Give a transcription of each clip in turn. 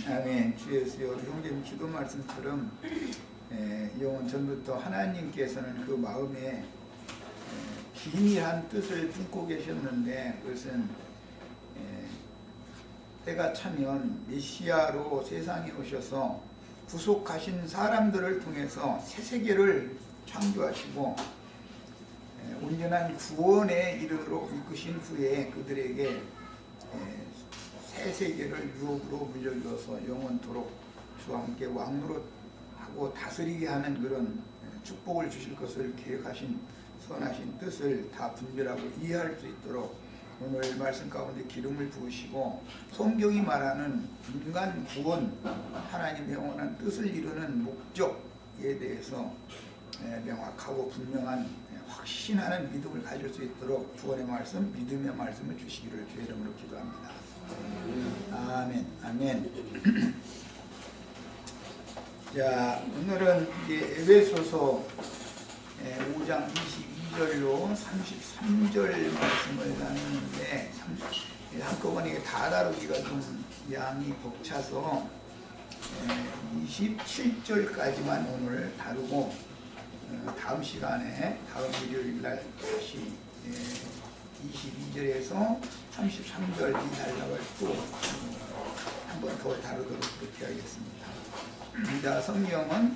아멘. 주 예수여, 형제님 기도 말씀처럼 영원 전부터 하나님께서는 그 마음에 기이한 뜻을 품고 계셨는데, 그것은 때가 차면 메시아로 세상에 오셔서 구속하신 사람들을 통해서 새 세계를 창조하시고 온전한 구원에 이르도록 이끄신 후에 그들에게 새 세계를 유업으로 물려주어서 영원토록 주와 함께 왕노릇하고 다스리게 하는 그런 축복을 주실 것을 계획하신 선하신 뜻을 다 분별하고 이해할 수 있도록 오늘 말씀 가운데 기름을 부으시고, 성경이 말하는 인간 구원, 하나님의 영원한 뜻을 이루는 목적에 대해서 명확하고 분명한 확신하는 믿음을 가질 수 있도록 구원의 말씀, 믿음의 말씀을 주시기를 주의 이름으로 기도합니다. 아멘. 아멘. 자, 오늘은 이제 에베소서 5장 22절로 33절 말씀을 나누는데, 한꺼번에 다 다루기가 좀 양이 벅차서 27절까지만 오늘 다루고, 다음 시간에 다음 일요일날 다시 22절에서 33절 이 단락을 또 한 번 더 다루도록 그렇게 하겠습니다. 자, 성경은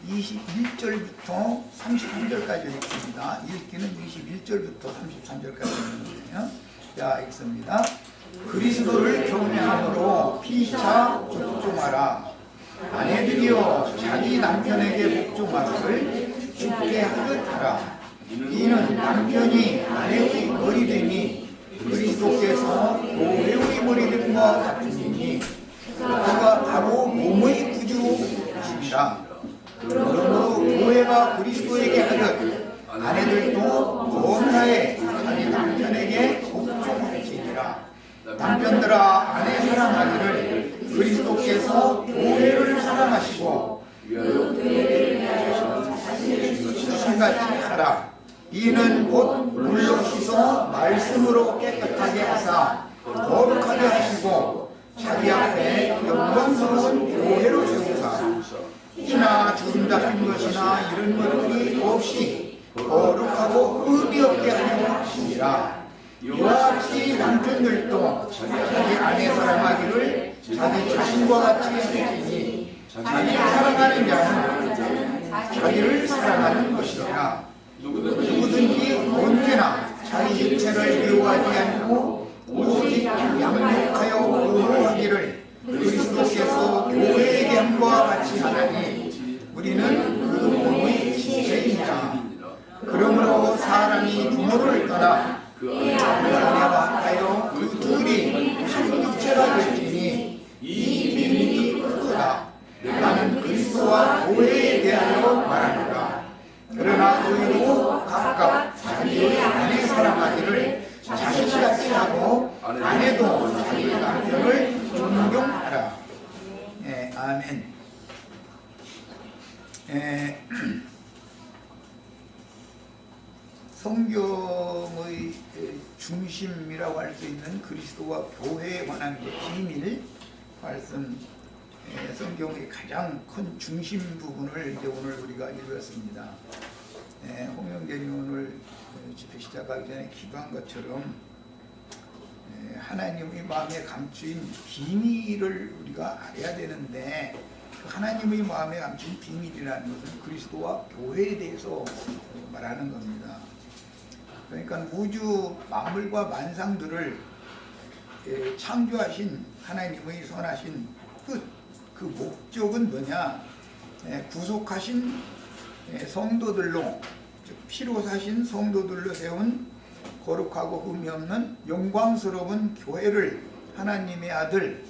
21절부터 33절까지 읽습니다. 읽기는 21절부터 33절까지 읽는데요. 자, 읽습니다. 그리스도를 경외함으로 피차 복종하라. 아내들이여 자기 남편에게 복종하기를 주께 하듯 하라. 이는 남편이 아내의 머리됨이 그리스도께서 교회의 머리됨과 같으니 그가 바로 몸의 구주이시라. 그러므로 교회가 그리스도에게 하듯 아내들도 범사에 자기 남편에게 복종할지니라. 남편들아 아내 사랑하기를 그리스도께서 교회를 사랑하시고 자신같이 하라. 이는 곧 물로 씻어 말씀으로 깨끗하게 하사 거룩하게 하시고 자기 앞에 영광스러운 교회로 세우사 티나 주름 잡힌 것이나 이런 것들이 없이 거룩하고 의미 없게 하려 하시니라. 이와 같이 남편들도 자기 아내 사랑하기를 자기 자신과 같이 하시니 자기 사랑하는 자는 자기를 사랑하는 것이니라. 누구든지 언제나 자기 육체를 미워하지 않고 오직 양육하여 보호하기를 그리스도께서 교회에게 함과 같이 하나니 우리는 그 몸의 지체이니라. 그러므로 사람이 부모를 떠나 그 아내와 하여 그 둘이 한 육체가 될지니 이 비밀이 크도다. 나는 그리스도와 교회에 대하여 말하노라. 그러나 너희도 각각 자기의 아내 사랑하기를 자신같이 하고 아내도 자기 남편을 존경하라. 아멘. 성경의 중심이라고 할 수 있는 그리스도와 교회에 관한 비밀 말씀, 성경의 가장 큰 중심 부분을 이제 오늘 우리가 읽었습니다. 홍영재님이 오늘 집회 시작하기 전에 기도한 것처럼 하나님의 마음에 감추인 비밀을 우리가 알아야 되는데, 하나님의 마음에 감춘 비밀이라는 것은 그리스도와 교회에 대해서 말하는 겁니다. 그러니까 우주 만물과 만상들을 창조하신 하나님의 선하신 뜻, 그 목적은 뭐냐? 구속하신 성도들로, 즉 피로 사신 성도들로 세운 거룩하고 흠이 없는 영광스러운 교회를 하나님의 아들의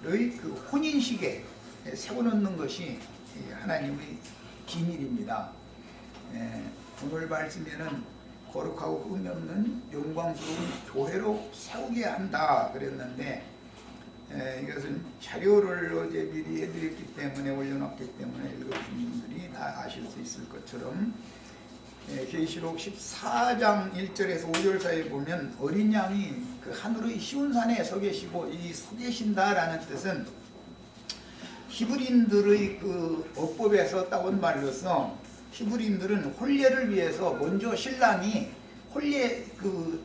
그 혼인식에 세워놓는 것이 하나님의 기밀입니다. 오늘 말씀에는 거룩하고 흠이 없는 영광스러운 교회로 세우게 한다 그랬는데, 이것은 자료를 어제 미리 해드렸기 때문에, 올려놨기 때문에 읽으신 분들이 다 아실 수 있을 것처럼 계시록 14장 1절에서 5절 사이에 보면 어린 양이 그 하늘의 시온산에 서 계시고 이 서 계신다라는 뜻은 히브리인들의 그 어법에서 따온 말로서 히브리인들은 혼례를 위해서 먼저 신랑이 혼례 그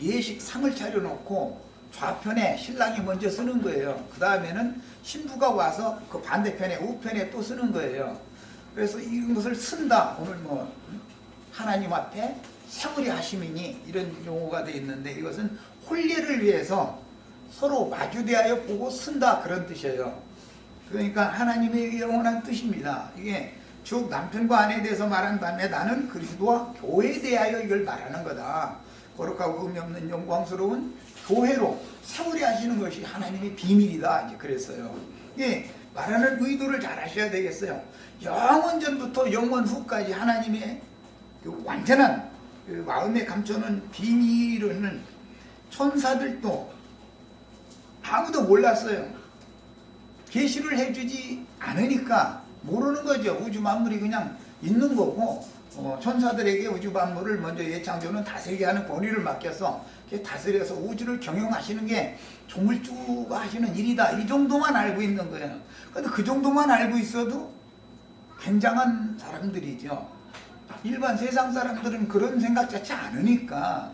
예식 상을 차려놓고 좌편에 신랑이 먼저 쓰는 거예요. 그 다음에는 신부가 와서 그 반대편에 우편에 또 쓰는 거예요. 그래서 이것을 쓴다. 오늘 뭐 하나님 앞에 세우리 하심이니 이런 용어가 되어 있는데 이것은 혼례를 위해서 서로 마주대하여 보고 쓴다 그런 뜻이에요. 그러니까 하나님의 영원한 뜻입니다. 이게 즉 남편과 아내에 대해서 말한 다음에 나는 그리스도와 교회에 대하여 이걸 말하는 거다. 거룩하고 의미 없는 영광스러운 교회로 세우리 하시는 것이 하나님의 비밀이다. 이제 그랬어요. 예, 말하는 의도를 잘 아셔야 되겠어요. 영원 전부터 영원 후까지 하나님의 그 완전한 그 마음에 감춰놓은 비밀은 천사들도 아무도 몰랐어요. 계시를 해주지 않으니까 모르는 거죠. 우주 만물이 그냥 있는 거고 천사들에게 우주 만물을 먼저 예창조는 다스리게 하는 권위를 맡겨서 다스려서 우주를 경영하시는 게 조물주가 하시는 일이다. 이 정도만 알고 있는 거예요. 그런데 그 정도만 알고 있어도 굉장한 사람들이죠. 일반 세상 사람들은 그런 생각 자체 않으니까.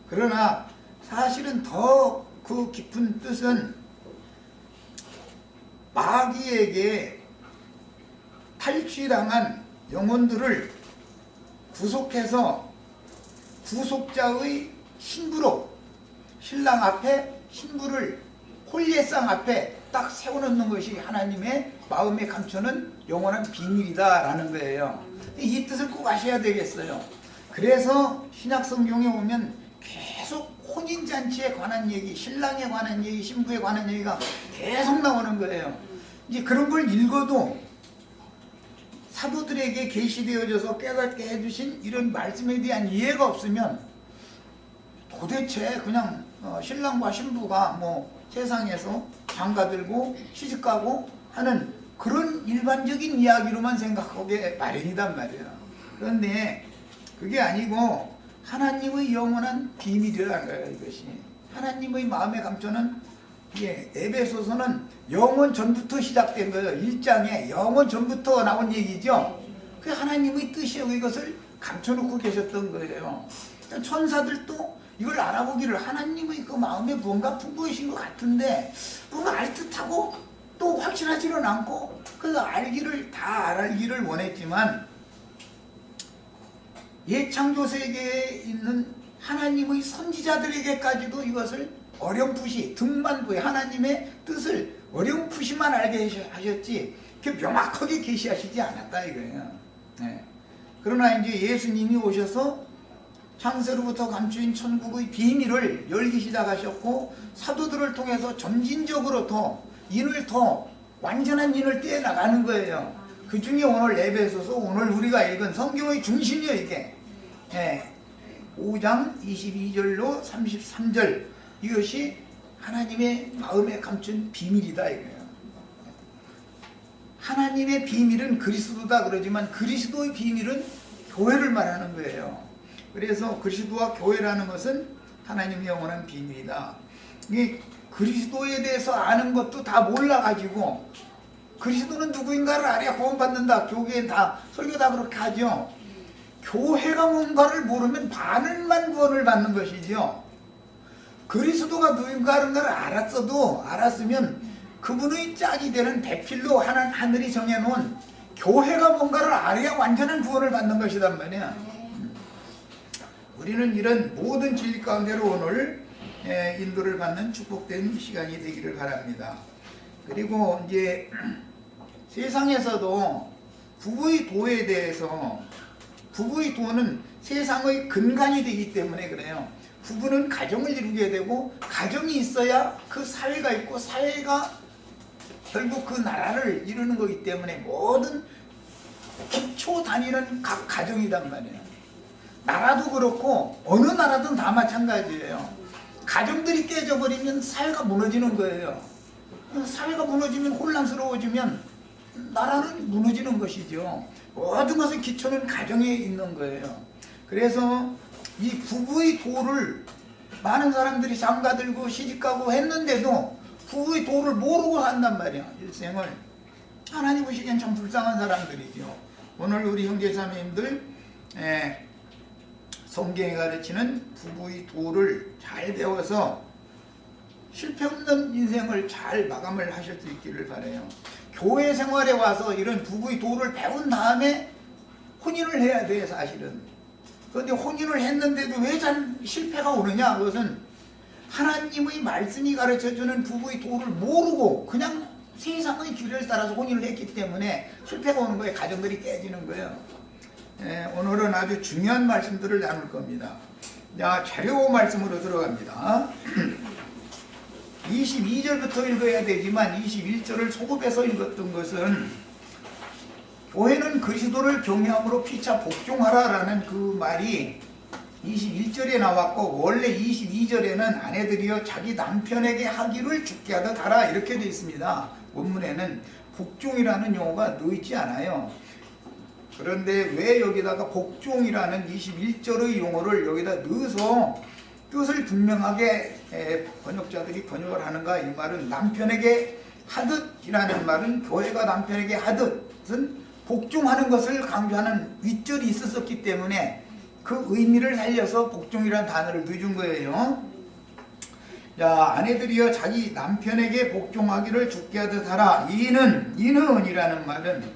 그러나 사실은 더 그 깊은 뜻은 마귀에게 탈취당한 영혼들을 구속해서 구속자의 신부로 신랑 앞에 신부를 혼례상 앞에 딱 세워놓는 것이 하나님의 마음에 감추는 영원한 비밀이다라는 거예요. 이 뜻을 꼭 아셔야 되겠어요. 그래서 신약 성경에 오면 계속 혼인잔치에 관한 얘기, 신랑에 관한 얘기, 신부에 관한 얘기가 계속 나오는 거예요. 이제 그런 걸 읽어도 사도들에게 계시되어져서 깨닫게 해주신 이런 말씀에 대한 이해가 없으면 도대체 그냥 신랑과 신부가 뭐 세상에서 장가들고 시집가고 하는 그런 일반적인 이야기로만 생각하게 마련이단 말이에요. 그런데 그게 아니고 하나님의 영원한 비밀이라는 거예요. 이것이 하나님의 마음에 감춰는 에베소서는 영원 전부터 시작된 거예요. 1장에 영원 전부터 나온 얘기죠. 그게 하나님의 뜻이에요. 이것을 감춰놓고 계셨던 거예요. 천사들도 이걸 알아보기를 하나님의 그 마음에 뭔가 풍부하신 것 같은데 뭔가 알 듯하고 또 확실하지는 않고 그래서 알기를 다 알기를 원했지만 예창조 세계에 있는 하나님의 선지자들에게까지도 이것을 어렴풋이 등만부에 하나님의 뜻을 어렴풋이만 알게 하셨지 이렇게 명확하게 계시하시지 않았다 이거예요. 네. 그러나 이제 예수님이 오셔서 창세로부터 감추인 천국의 비밀을 열기 시작하셨고 사도들을 통해서 점진적으로 더 완전한 인을 떼어나가는 거예요. 그 중에 오늘 에베소서 오늘 우리가 읽은 성경의 중심이에요 이게. 네. 5장 22절로 33절 이것이 하나님의 마음에 감춘 비밀이다 이거예요. 하나님의 비밀은 그리스도다 그러지만 그리스도의 비밀은 교회를 말하는 거예요. 그래서 그리스도와 교회라는 것은 하나님의 영원한 비밀이다. 이게 그리스도에 대해서 아는 것도 다 몰라가지고 그리스도는 누구인가를 알아야 구원받는다. 교회에 다 설교 다 그렇게 하죠. 교회가 뭔가를 모르면 반을만 구원을 받는 것이죠. 그리스도가 누군가를 알았으면 그분의 짝이 되는 배필로 하늘이 정해놓은 교회가 뭔가를 알아야 완전한 구원을 받는 것이란 말이야. 우리는 이런 모든 진리 가운데로 오늘 인도를 받는 축복된 시간이 되기를 바랍니다. 그리고 이제 세상에서도 부부의 도에 대해서 부부의 도는 세상의 근간이 되기 때문에 그래요. 부부는 가정을 이루게 되고 가정이 있어야 그 사회가 있고 사회가 결국 그 나라를 이루는 거기 때문에 모든 기초 단위는 각 가정이란 말이에요. 나라도 그렇고 어느 나라든 다 마찬가지예요. 가정들이 깨져버리면 사회가 무너지는 거예요. 사회가 무너지면 혼란스러워지면 나라는 무너지는 것이죠. 모든 것의 기초는 가정에 있는 거예요. 그래서 이 부부의 도를 많은 사람들이 장가들고 시집가고 했는데도 부부의 도를 모르고 산단 말이야. 일생을. 하나님 보시기엔 참 불쌍한 사람들이죠. 오늘 우리 형제자매님들 성경이 가르치는 부부의 도를 잘 배워서 실패 없는 인생을 잘 마감을 하실 수 있기를 바라요. 교회 생활에 와서 이런 부부의 도를 배운 다음에 혼인을 해야 돼, 사실은. 그런데 혼인을 했는데도 왜 잘 실패가 오느냐? 그것은 하나님의 말씀이 가르쳐주는 부부의 도를 모르고 그냥 세상의 규례를 따라서 혼인을 했기 때문에 실패가 오는 거예요. 가정들이 깨지는 거예요. 오늘은 아주 중요한 말씀들을 나눌 겁니다. 자, 자료 말씀으로 들어갑니다. 22절부터 읽어야 되지만 21절을 소급해서 읽었던 것은 교회는 그리스도를 경외함으로 피차 복종하라라는 그 말이 21절에 나왔고, 원래 22절에는 아내들이여 자기 남편에게 하기를 죽게 하듯 하라 이렇게 되어 있습니다. 원문에는 복종이라는 용어가 넣어있지 않아요. 그런데 왜 여기다가 복종이라는 21절의 용어를 여기다 넣어서 뜻을 분명하게 번역자들이 번역을 하는가? 이 말은 남편에게 하듯이라는 말은 교회가 남편에게 하듯은 복종하는 것을 강조하는 윗절이 있었기 때문에 그 의미를 살려서 복종이라는 단어를 넣어준 거예요. 자, 아내들이여 자기 남편에게 복종하기를 죽게 하듯 하라. 이는이라는 말은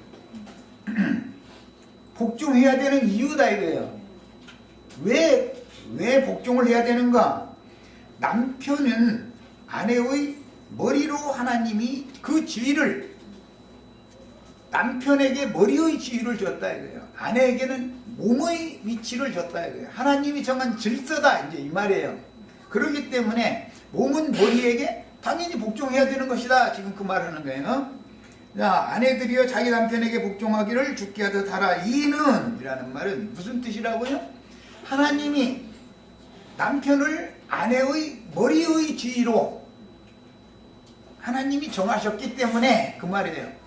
복종해야 되는 이유다 이거예요. 왜 복종을 해야 되는가? 남편은 아내의 머리로 하나님이 그 지위를, 남편에게 머리의 지위를 줬다 이거예요. 아내에게는 몸의 위치를 줬다 이거예요. 하나님이 정한 질서다 이제 이 말이에요. 그렇기 때문에 몸은 머리에게 당연히 복종해야 되는 것이다. 지금 그 말하는 거예요. 자, 아내들이여 자기 남편에게 복종하기를 죽게 하듯 하라. 이는이라는 말은 무슨 뜻이라고요? 하나님이 남편을 아내의 머리의 지위로 하나님이 정하셨기 때문에 그 말이에요.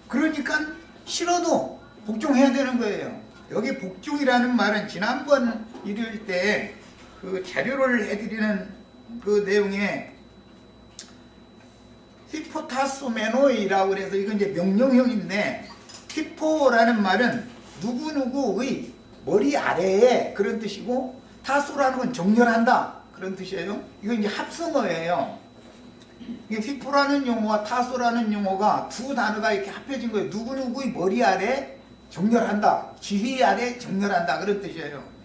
그러니까 싫어도 복종해야 되는 거예요. 여기 복종이라는 말은 지난번 일요일 때 그 자료를 해드리는 그 내용에 히포타소메노이라고 그래서 이건 이제 명령형인데, 히포라는 말은 누구누구의 머리 아래에 그런 뜻이고, 타소라는 건 정렬한다 그런 뜻이에요. 이건 이제 합성어예요. 이게 히포라는 용어와 타소라는 용어가 두 단어가 이렇게 합해진 거예요. 누구누구의 머리 아래 정렬한다, 지휘 아래 정렬한다 그런 뜻이에요.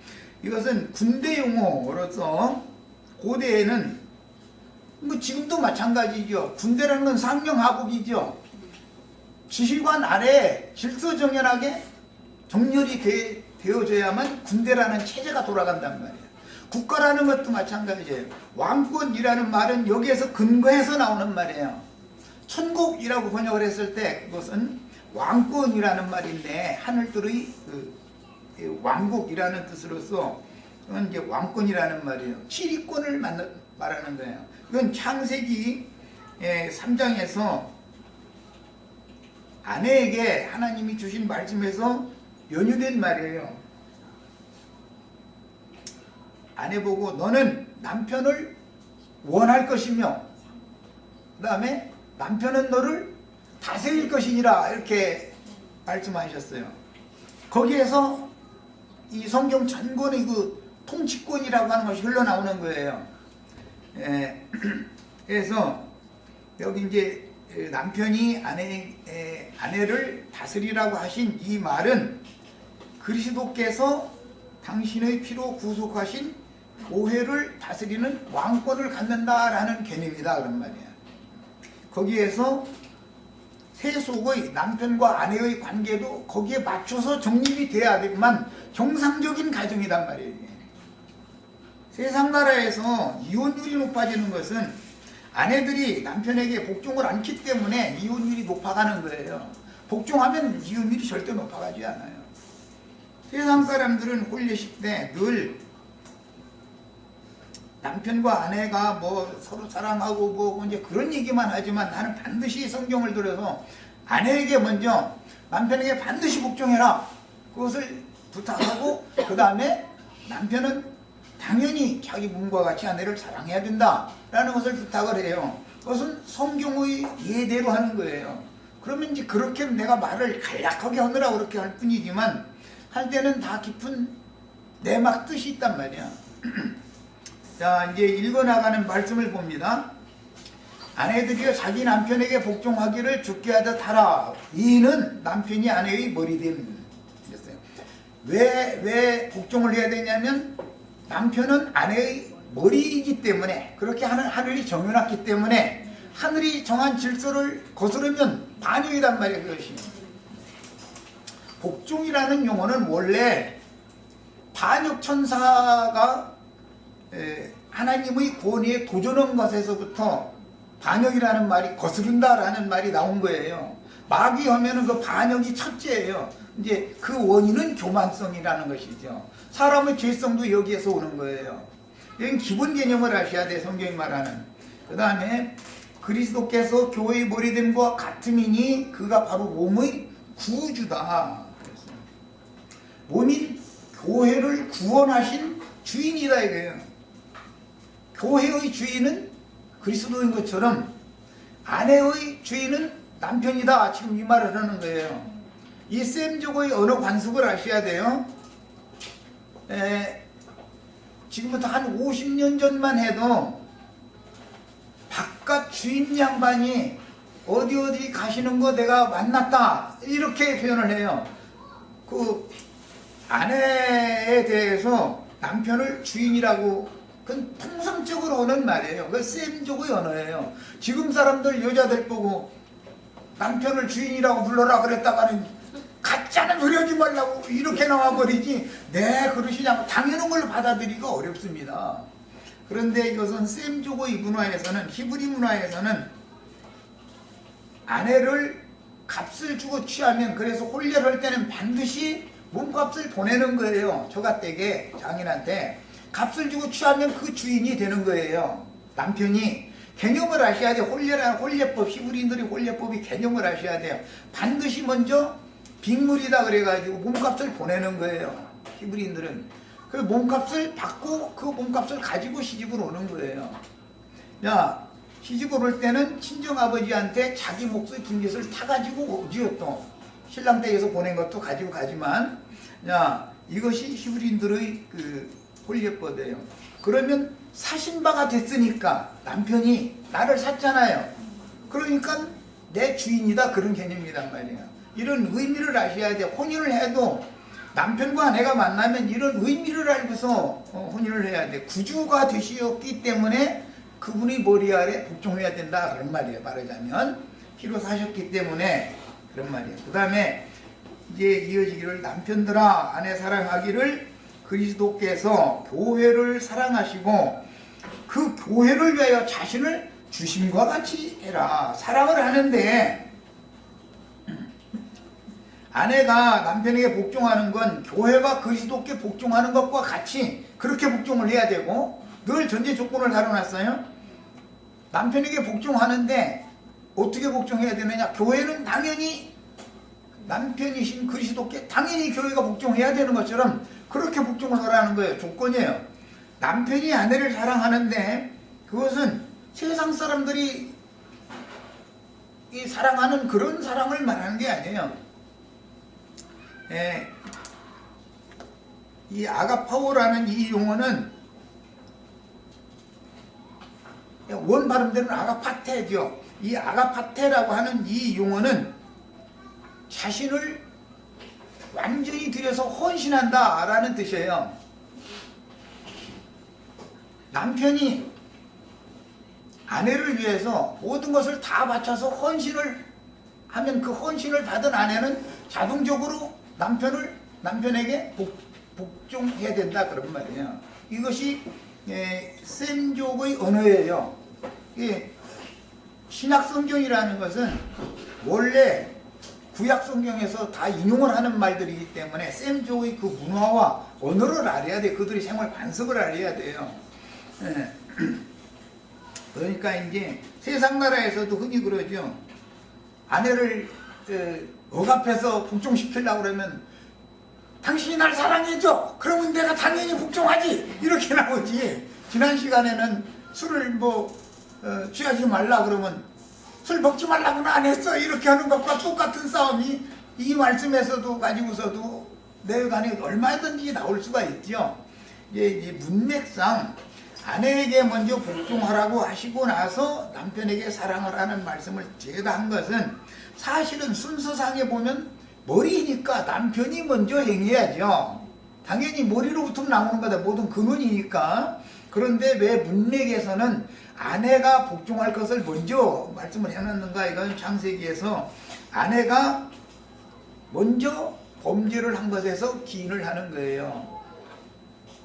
이것은 군대 용어로서 고대에는 뭐 지금도 마찬가지죠. 군대라는 건 상명하복이죠. 지휘관 아래 질서정연하게 정렬이 되어져야만 군대라는 체제가 돌아간단 말이에요. 국가라는 것도 마찬가지예요. 왕권이라는 말은 여기에서 근거해서 나오는 말이에요. 천국이라고 번역을 했을 때 그것은 왕권이라는 말인데, 하늘들의 왕국이라는 뜻으로서 그건 이제 왕권이라는 말이에요. 지리권을 말하는 거예요. 이건 창세기 3장에서 아내에게 하나님이 주신 말씀에서 연유된 말이에요. 아내 보고 너는 남편을 원할 것이며 그 다음에 남편은 너를 다스릴 것이니라 이렇게 말씀하셨어요. 거기에서 이 성경 전권의 그 통치권이라고 하는 것이 흘러나오는 거예요. 그래서 여기 이제 남편이 아내를 다스리라고 하신 이 말은 그리스도께서 당신의 피로 구속하신 교회를 다스리는 왕권을 갖는다라는 개념이다 그런 말이에요. 거기에서 세속의 남편과 아내의 관계도 거기에 맞춰서 정립이 돼야만 정상적인 가정이란 말이에요. 세상 나라에서 이혼율이 높아지는 것은 아내들이 남편에게 복종을 않기 때문에 이혼율이 높아가는 거예요. 복종하면 이혼율이 절대 높아가지 않아요. 세상 사람들은 혼례식 때 늘 남편과 아내가 뭐 서로 사랑하고 뭐 이제 그런 얘기만 하지만, 나는 반드시 성경을 들어서 아내에게 먼저 남편에게 반드시 복종해라 그것을 부탁하고 그 다음에 남편은 당연히 자기 몸과 같이 아내를 사랑해야 된다라는 것을 부탁을 해요. 그것은 성경의 예대로 하는 거예요. 그러면 이제 그렇게 내가 말을 간략하게 하느라 그렇게 할 뿐이지만 할 때는 다 깊은 내막 뜻이 있단 말이야. 자, 이제 읽어나가는 말씀을 봅니다. 아내들이여 자기 남편에게 복종하기를 주께 하듯 하라. 이는 남편이 아내의 머리됨. 왜 복종을 해야 되냐면 남편은 아내의 머리이기 때문에, 그렇게 하늘이 정해놨기 때문에 하늘이 정한 질서를 거스르면 반역이란 말이에요. 그것이 복종이라는 용어는 원래 반역천사가 하나님의 권위에 도전한 것에서부터 반역이라는 말이 거스른다라는 말이 나온 거예요. 마귀 하면은 그 반역이 첫째예요. 이제 그 원인은 교만성이라는 것이죠. 사람의 죄성도 여기에서 오는 거예요. 이건 기본 개념을 아셔야 돼, 성경이 말하는. 그 다음에 그리스도께서 교회의 머리됨과 같음이니 그가 바로 몸의 구주다. 몸인 교회를 구원하신 주인이다 이거예요. 교회의 주인은 그리스도인 것처럼 아내의 주인은 남편이다. 지금 이 말을 하는 거예요. 이 셈족의 언어 관습을 아셔야 돼요. 지금부터 한 50년 전만 해도 바깥 주인 양반이 어디 가시는 거 내가 만났다 이렇게 표현을 해요. 그 아내에 대해서 남편을 주인이라고, 그건 통상적으로 오는 말이에요. 그 셈족의 언어예요. 지금 사람들 여자들 보고 남편을 주인이라고 불러라 그랬다가는 가짜는 노려지 말라고 이렇게 나와버리지, 네 그러시냐고 당연한 걸 받아들이기가 어렵습니다. 그런데 이것은 셈족의 문화에서는, 히브리 문화에서는 아내를 값을 주고 취하면, 그래서 혼례를 할 때는 반드시 몸값을 보내는 거예요. 저가댁에 장인한테 값을 주고 취하면 그 주인이 되는 거예요. 남편이. 개념을 아셔야 돼요. 혼례법, 히브리인들이 혼례법이 개념을 아셔야 돼요. 반드시 먼저 빅물이다 그래가지고 몸값을 보내는 거예요. 히브리인들은. 그 몸값을 받고 그 몸값을 가지고 시집으로 오는 거예요. 야, 시집으로 올 때는 친정아버지한테 자기 몫의 분깃을 타가지고 오지요. 또 신랑 댁에서 보낸 것도 가지고 가지만, 야, 이것이 히브리인들의 그 혼례법이에요. 그러면 사신 바가 됐으니까 남편이 나를 샀잖아요. 그러니까 내 주인이다, 그런 개념이란 말이에요. 이런 의미를 아셔야 돼요. 혼인을 해도 남편과 아내가 만나면 이런 의미를 알고서 혼인을 해야 돼. 구주가 되시었기 때문에 그분의 머리 아래 복종해야 된다, 그런 말이에요. 말하자면 피로 사셨기 때문에 그런 말이에요. 그 다음에 이제 이어지기를 남편들아 아내 사랑하기를 그리스도께서 교회를 사랑하시고 그 교회를 위하여 자신을 주심과 같이 해라. 사랑을 하는데 아내가 남편에게 복종하는 건 교회가 그리스도께 복종하는 것과 같이 그렇게 복종을 해야 되고, 늘 전제 조건을 다뤄놨어요. 남편에게 복종하는데 어떻게 복종해야 되느냐. 교회는 당연히 남편이신 그리스도께 당연히 교회가 복종해야 되는 것처럼 그렇게 복종을 하라는 거예요. 조건이에요. 남편이 아내를 사랑하는데 그것은 세상 사람들이 사랑하는 그런 사랑을 말하는 게 아니에요. 이 아가파오라는 이 용어는 원 발음대로는 아가파테죠. 이 아가파테라고 하는 이 용어는 자신을 완전히 들여서 헌신한다 라는 뜻이에요. 남편이 아내를 위해서 모든 것을 다 바쳐서 헌신을 하면 그 헌신을 받은 아내는 자동적으로 남편에게 복종해야 된다, 그런 말이에요. 이것이 셈족의 언어예요. 신약 성경이라는 것은 원래 구약 성경에서 다 인용을 하는 말들이기 때문에 셈족의 그 문화와 언어를 알아야 돼. 그들의 생활 반석을 알아야 돼요. 그러니까 이제 세상 나라에서도 흔히 그러죠. 아내를 억압해서 복종시키려고 그러면 당신이 날 사랑해줘. 그러면 내가 당연히 복종하지. 이렇게 나오지. 지난 시간에는 술을 취하지 말라 그러면 술 먹지 말라고는 안 했어. 이렇게 하는 것과 똑같은 싸움이 이 말씀에서도 가지고서도 내간에 얼마든지 나올 수가 있죠. 이제 문맥상 아내에게 먼저 복종하라고 하시고 나서 남편에게 사랑을 하는 말씀을 제가 한 것은 사실은 순서상에 보면 머리니까 남편이 먼저 행해야죠. 당연히 머리로부터 나오는 거다. 모든 근원이니까. 그런데 왜 문맥에서는 아내가 복종할 것을 먼저 말씀을 해놨는가? 이건 창세기에서 아내가 먼저 범죄를 한 것에서 기인을 하는 거예요.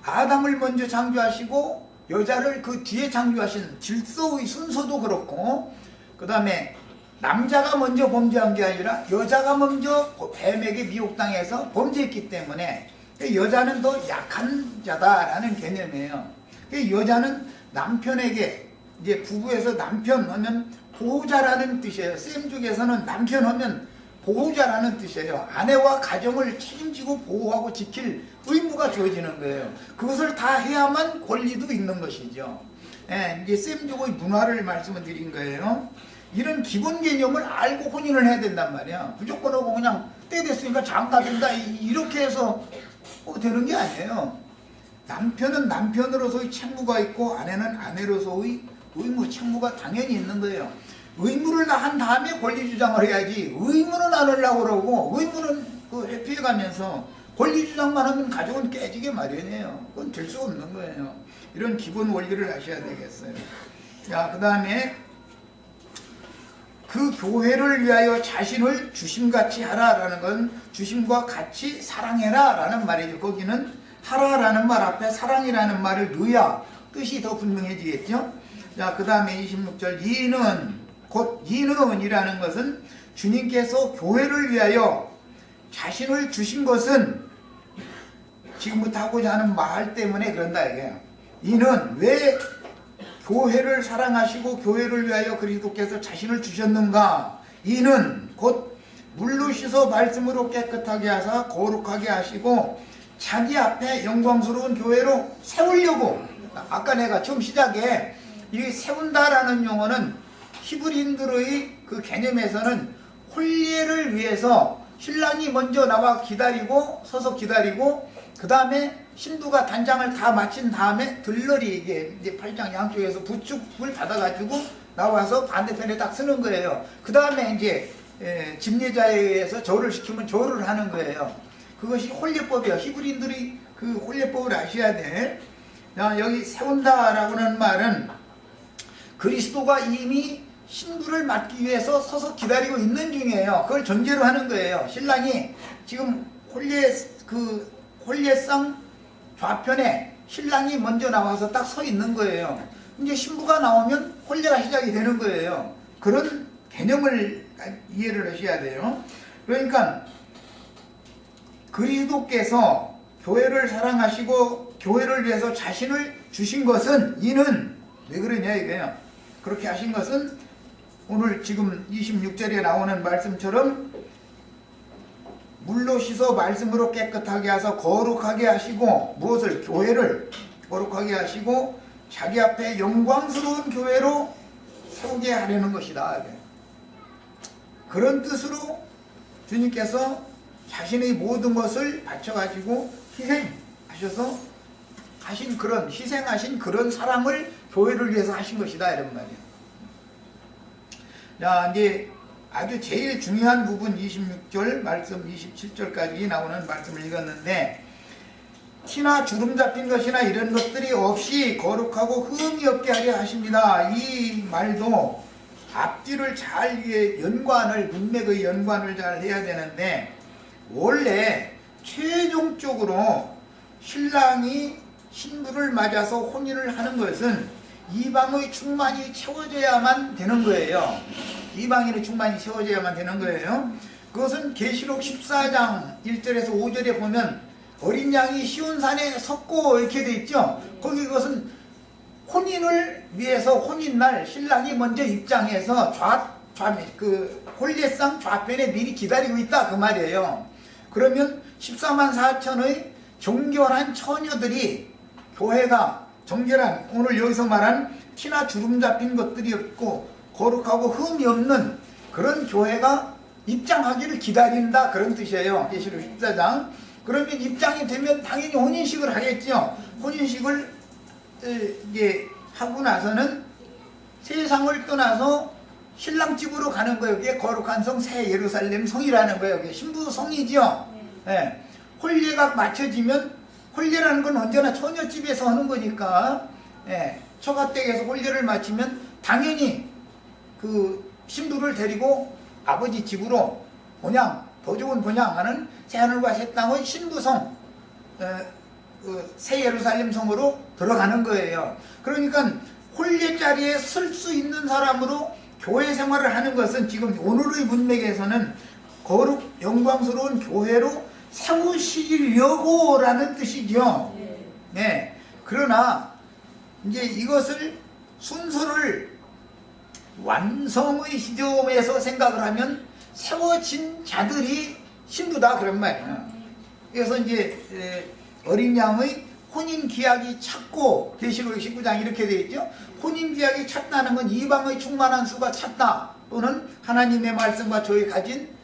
아담을 먼저 창조하시고 여자를 그 뒤에 창조하신 질서의 순서도 그렇고, 그 다음에 남자가 먼저 범죄한 게 아니라 여자가 먼저 뱀에게 미혹당해서 범죄했기 때문에 여자는 더 약한 자다라는 개념이에요. 여자는 남편에게, 이제 부부에서 남편 하면 보호자라는 뜻이에요. 쌤 쪽에서는 남편 하면 보호자라는 뜻이에요. 아내와 가정을 책임지고 보호하고 지킬 의무가 주어지는 거예요. 그것을 다 해야만 권리도 있는 것이죠. 이제 쌤 쪽의 문화를 말씀을 드린 거예요. 이런 기본 개념을 알고 혼인을 해야 된단 말이야. 무조건 하고 그냥 때 됐으니까 장가된다 이렇게 해서 되는 게 아니에요. 남편은 남편으로서의 책무가 있고 아내는 아내로서의 의무, 책무가 당연히 있는 거예요. 의무를 다 한 다음에 권리 주장을 해야지 의무는 안 하려고 그러고 의무는 회피해가면서 권리 주장만 하면 가족은 깨지게 마련이에요. 그건 될 수 없는 거예요. 이런 기본 원리를 아셔야 되겠어요. 자, 그 다음에 그 교회를 위하여 자신을 주심같이 하라라는 건 주심과 같이 사랑해라 라는 말이죠. 거기는 하라라는 말 앞에 사랑이라는 말을 넣어야 뜻이 더 분명해지겠죠. 자, 그 다음에 26절 이는이라는 것은 주님께서 교회를 위하여 자신을 주신 것은 지금부터 하고자 하는 말 때문에 그런다 이거예요. 이는 왜 교회를 사랑하시고 교회를 위하여 그리스도께서 자신을 주셨는가? 이는 곧 물로 씻어 말씀으로 깨끗하게 하사 거룩하게 하시고 자기 앞에 영광스러운 교회로 세우려고. 아까 내가 처음 시작에 이 세운다라는 용어는 히브리인들의 그 개념에서는 혼례를 위해서 신랑이 먼저 나와 기다리고 서서 기다리고 그 다음에 신부가 단장을 다 마친 다음에 들러리 이제 팔짱 양쪽에서 부축을 받아가지고 나와서 반대편에 딱 서는 거예요. 그 다음에 이제 집례자에 의해서 절을 시키면 절을 하는 거예요. 그것이 혼례법이에요. 히브리인들이 그 혼례법을 아셔야 돼. 여기 세운다라고 하는 말은 그리스도가 이미 신부를 맞기 위해서 서서 기다리고 있는 중이에요. 그걸 전제로 하는 거예요. 신랑이 지금 혼례상 좌편에 신랑이 먼저 나와서 딱 서 있는 거예요. 이제 신부가 나오면 혼례가 시작이 되는 거예요. 그런 개념을 이해를 하셔야 돼요. 그러니까 그리스도께서 교회를 사랑하시고 교회를 위해서 자신을 주신 것은 이는 왜 그러냐 이거예요. 그렇게 하신 것은 오늘 지금 26절에 나오는 말씀처럼 물로 씻어 말씀으로 깨끗하게 하사 거룩하게 하시고 무엇을? 교회를 거룩하게 하시고 자기 앞에 영광스러운 교회로 세우게 하려는 것이다. 그런 뜻으로 주님께서 자신의 모든 것을 바쳐가지고 희생하셔서 하신 그런 희생하신 그런 사랑을 교회를 위해서 하신 것이다 이런 말이에요. 자, 이제 아주 제일 중요한 부분 26절 말씀 27절까지 나오는 말씀을 읽었는데 티나 주름 잡힌 것이나 이런 것들이 없이 거룩하고 흠이 없게 하려 하십니다. 이 말도 앞뒤를 잘 연관을 문맥의 연관을 잘 해야 되는데 원래 최종적으로 신랑이 신부를 맞아서 혼인을 하는 것은 이방의 충만이 채워져야만 되는 거예요. 이방인의 충만이 채워져야만 되는 거예요. 그것은 계시록 14장 1절에서 5절에 보면 어린 양이 시온산에 섰고 이렇게 돼 있죠. 거기 그것은 혼인을 위해서 혼인날 신랑이 먼저 입장해서 그 혼례상 좌편에 미리 기다리고 있다 그 말이에요. 그러면 14만 4천의 정결한 처녀들이 교회가 정결한 오늘 여기서 말한 티나 주름 잡힌 것들이 없고 거룩하고 흠이 없는 그런 교회가 입장하기를 기다린다 그런 뜻이에요. 계시록 14장. 그러면 입장이 되면 당연히 혼인식을 하겠죠. 혼인식을 이제 하고 나서는 세상을 떠나서 신랑집으로 가는 거예요. 그게 거룩한 성 새 예루살렘 성이라는 거예요. 그게 신부 성이죠. 예. 혼례가 맞춰지면 혼례라는 건 언제나 처녀집에서 하는 거니까 예. 처가댁에서 혼례를 마치면 당연히 그 신부를 데리고 아버지 집으로 본향, 더 좋은 본향하는 새하늘과 새 땅의 신부성 그 새 예루살렘 성으로 들어가는 거예요. 그러니까 혼례 자리에 설 수 있는 사람으로 교회 생활을 하는 것은 지금 오늘의 문맥에서는 거룩 영광스러운 교회로 세우시려고 라는 뜻이죠. 네. 그러나 이제 이것을 순서를 완성의 시점에서 생각을 하면 세워진 자들이 신부다 그런 말이에요. 그래서 이제 어린 양의 혼인 기약이 찼고 계시록 19장 이렇게 되어 있죠. 혼인 기약이 찼다는 건 이방의 충만한 수가 찼다 또는 하나님의 말씀과 저희 가진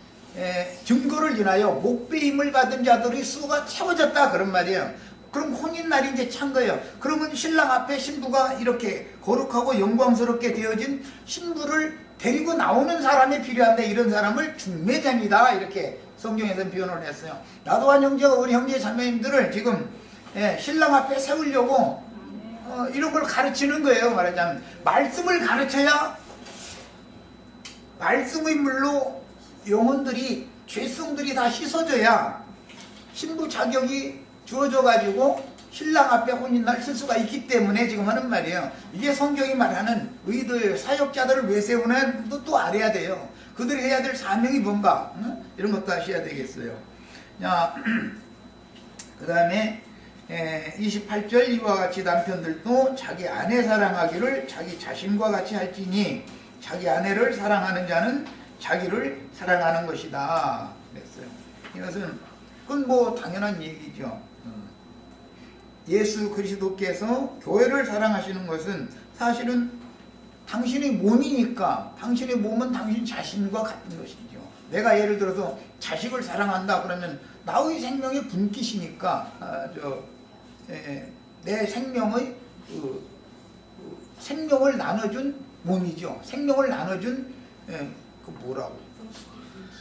증거를 인하여 목배임을 받은 자들의 수가 채워졌다 그런 말이에요. 그럼 혼인날이 이제 찬 거예요. 그러면 신랑 앞에 신부가 이렇게 거룩하고 영광스럽게 되어진 신부를 데리고 나오는 사람이 필요한데 이런 사람을 중매자입니다 이렇게 성경에서는 표현을 했어요. 나도한 형제가 우리 형제 자매님들을 지금 신랑 앞에 세우려고 이런 걸 가르치는 거예요. 말하자면 말씀을 가르쳐야 말씀의 물로 영혼들이 죄성들이 다 씻어져야 신부 자격이 주어져 가지고 신랑 앞에 혼인날 쓸 수가 있기 때문에 지금 하는 말이에요. 이게 성경이 말하는 의도예요. 사역자들을 왜 세우는 것도 또 알아야 돼요. 그들이 해야 될 사명이 뭔가 이런 것도 하셔야 되겠어요. 자, 그 다음에 28절 이와 같이 남편들도 자기 아내 사랑하기를 자기 자신과 같이 할지니 자기 아내를 사랑하는 자는 자기를 사랑하는 것이다 그랬어요. 이것은 그건 뭐 당연한 얘기죠. 예수 그리스도께서 교회를 사랑하시는 것은 사실은 당신의 몸이니까 당신의 몸은 당신 자신과 같은 것이죠. 내가 예를 들어서 자식을 사랑한다 그러면 나의 생명의 분깃이니까 내 생명의 생명을 나눠준 몸이죠. 생명을 나눠준 그 뭐라고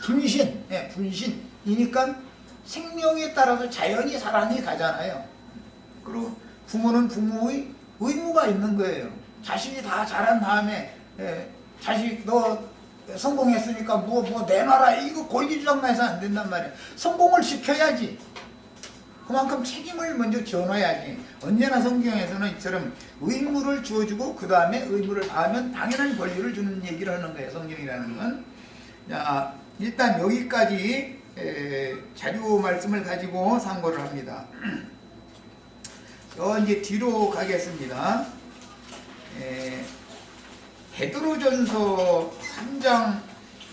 분신, 분신이니까 생명에 따라서 자연히 사랑이 가잖아요. 그리고 부모는 부모의 의무가 있는 거예요. 자식이 다 자란 다음에 자식 너 성공했으니까 뭐 내놔라 이거 권리주장만 해서 안 된단 말이에요. 성공을 시켜야지. 그만큼 책임을 먼저 지어놔야지. 언제나 성경에서는 이처럼 의무를 주어주고 그 다음에 의무를 다하면 당연한 권리를 주는 얘기를 하는 거예요. 성경이라는 건. 자, 일단 여기까지 자료 말씀을 가지고 상고를 합니다. 이제 뒤로 가겠습니다. 베드로전서 3장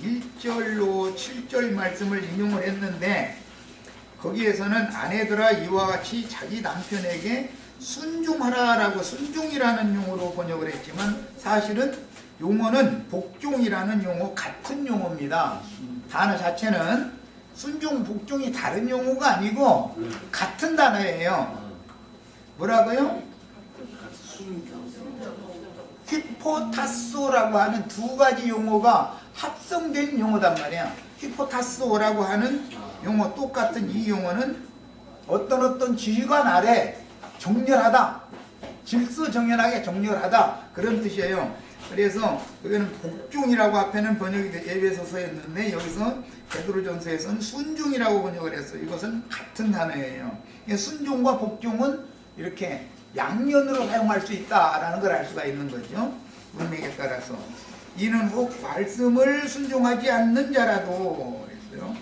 1절로 7절 말씀을 인용을 했는데 거기에서는 아내들아 이와 같이 자기 남편에게 순종하라라고 순종이라는 용어로 번역을 했지만 사실은 용어는 복종이라는 용어 같은 용어입니다. 단어 자체는 순종, 복종이 다른 용어가 아니고 같은 단어예요. 뭐라고요? 히포타소라고 하는 두 가지 용어가 합성된 용어단 말이야. 히포타소라고 하는 용어, 똑같은 이 용어는 어떤 지휘관 아래 정렬하다, 질서정연하게 정렬하다 그런 뜻이에요. 그래서 여기는 복종이라고 앞에는 번역이 에베소서였는데 여기서 베드로전서에서는 순종이라고 번역을 했어요. 이것은 같은 단어예요. 순종과 복종은 이렇게 양면으로 사용할 수 있다라는 걸 알 수가 있는 거죠. 문맥에 따라서. 이는 혹 말씀을 순종하지 않는 자라도 그랬어요.